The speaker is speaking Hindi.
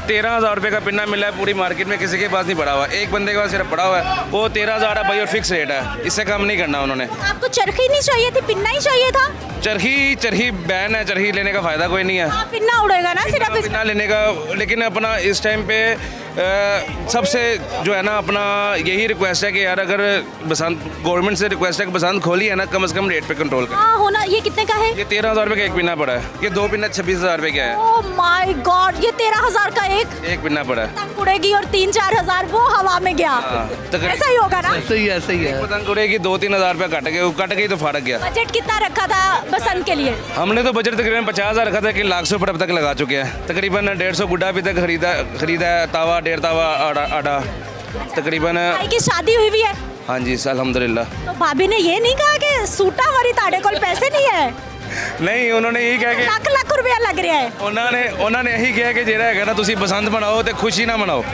13,000 रुपये का पिन्ना मिला है, पूरी मार्केट में किसी के पास नहीं पड़ा हुआ, एक बंदे के पास सिर्फ पड़ा हुआ है, वो 13,000 है भाई, और फिक्स रेट है, इससे कम नहीं करना उन्होंने। आपको चरखी नहीं चाहिए थी, पिन्ना ही चाहिए था। चरखी बैन है, चरखी लेने का फ़ायदा कोई नहीं है। हाँ, पिन्ना उड़ेगा ना सिर्फ इस- पिन्ना लेने का, लेकिन अपना इस टाइम पे सबसे जो है ना अपना यही रिक्वेस्ट है कि यार अगर बसंत गवर्नमेंट से रिक्वेस्ट है कि बसंत खोली है ना, कम से कम रेट पे कंट्रोल कर। हाँ होना। ये कितने का है? ये 13,000 रुपये का एक पिन्ना पड़ा है, ये 2 पिन्ना 26,000 रुपये का है, ओह माय गॉड, ये 13,000 का एक पिन्ना पड़ा है। पतंग उड़ेगी और 3-4 हजार वो हवा में गया। तकरीबन ऐसा ही होगा ना? सही है। पतंग उड़ेगी 2-3 हज़ार रुपये कट गई तो फाड़क गया। बजट कितना रखा था बसंत के लिए? हमने तो बजट तकरीबन 50,000 रखा था कि लाख से ऊपर अब तक लगा चुके हैं। तकरीबन 150 गुड्डा अभी तक खरीदा है, तावा 1.5 तावा आटा तकरीबन। भाई की शादी हुई भी है हाँ जी अल्हम्दुलिल्लाह। तो भाभी ने ये नहीं कहा कि सूटा वाली ताड़े कोल पैसे नहीं है, नहीं उन्होंने यही कहा कि लाख रुपया लग रहा है। ਉਹਨਾਂ ਨੇ ਇਹੀ ਕਿਹਾ ਕਿ ਜਿਹੜਾ ਹੈਗਾ ਨਾ ਤੁਸੀਂ ਬਸੰਤ ਮਨਾਓ ਤੇ ਖੁਸ਼ੀ ਨਾਲ ਮਨਾਓ।